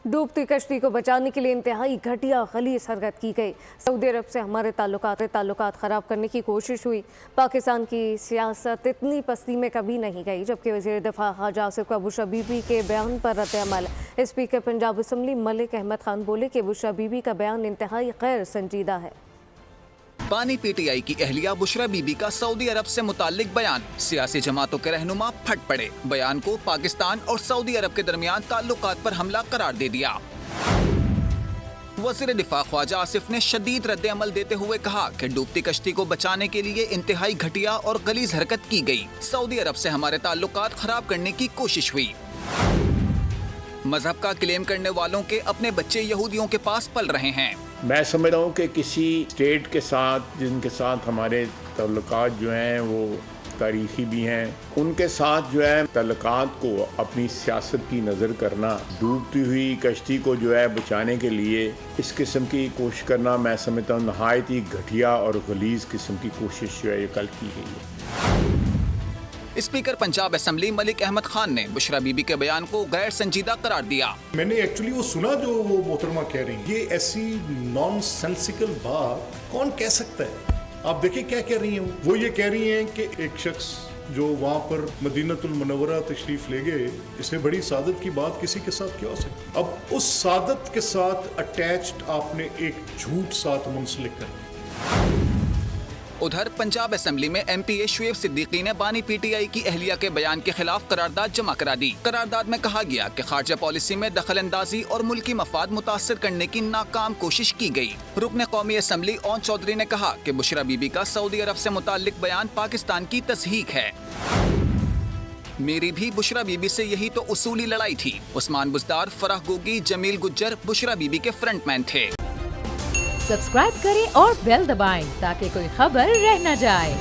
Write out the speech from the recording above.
डूबती कश्ती को बचाने के लिए इंतहाई घटिया खलीस हरकत की गई। सऊदी अरब से हमारे ताल्लुकात ख़राब करने की कोशिश हुई। पाकिस्तान की सियासत इतनी पस्ती में कभी नहीं गई। जबकि वज़ीर दिफा ख़ाजा आसिफ बुशरा बीबी के बयान पर रद्द-ए-अमल। स्पीकर पंजाब असम्बली मलिक अहमद खान बोले कि बुशरा बीबी का बयान इंतहाई गैर संजीदा है। बानी पीटीआई की अहलिया बुशरा बीबी का सऊदी अरब से मुताल्लिक बयान, सियासी जमातों के रहनुमा फट पड़े। बयान को पाकिस्तान और सऊदी अरब के दरमियान ताल्लुकात पर हमला करार दे दिया। वज़ीर दिफा ख्वाजा आसिफ ने शदीद रद्द अमल देते हुए कहा कि डूबती कश्ती को बचाने के लिए इंतहाई घटिया और गलीज हरकत की गई। सऊदी अरब से हमारे ताल्लुकात खराब करने की कोशिश हुई। मजहब का क्लेम करने वालों के अपने बच्चे यहूदियों के पास पल रहे हैं। मैं समझ रहा हूँ कि किसी स्टेट के साथ जिनके साथ हमारे ताल्लुकात जो हैं वो तारीखी भी हैं, उनके साथ जो है ताल्लुकात को अपनी सियासत की नज़र करना, डूबती हुई कश्ती को जो है बचाने के लिए इस किस्म की कोशिश करना, मैं समझता हूँ नहायत ही घटिया और गलीज किस्म की कोशिश जो है ये कल की गई है। स्पीकर पंजाब असम्बली मलिक अहमद खान ने बुशरा बीबी के बयान को गैर संजीदा करार दिया। मैंने एक्चुअली वो सुना जो वो मोहतरमा कह रही है, ये ऐसी नॉन सेंसिकल बात कौन कह सकता है। आप देखिए क्या कह रही हैं वो ये कह रही हैं कि एक शख्स जो वहाँ पर मदीनतुल मुनव्वरा तशरीफ ले गए, इससे बड़ी सादत की बात किसी के साथ क्या हो सकती। अब उस सादत के साथ अटैच्ड आपने एक झूठ साथ मुंसलिक कर। उधर पंजाब असम्बली में MPA शुएब सिद्दीकी ने बानी पीटीआई की अहलिया के बयान के खिलाफ करारदाद जमा करा दी। करारदाद में कहा गया कि खारजा पॉलिसी में दखल अंदाजी और मुल्की मफाद मुतासर करने की नाकाम कोशिश की गई। रुकन कौमी असम्बली ओन चौधरी ने कहा कि बुशरा बीबी का सऊदी अरब से मुताल्लिक बयान पाकिस्तान की तस्हीक है। मेरी भी बुशरा बीबी से यही तो उसूली लड़ाई थी। उस्मान बुज़दार, फराह गोगी, जमील गुज्जर बुशरा बीबी के फ्रंटमैन थे। सब्सक्राइब करें और बेल दबाएं ताकि कोई खबर रह न जाए।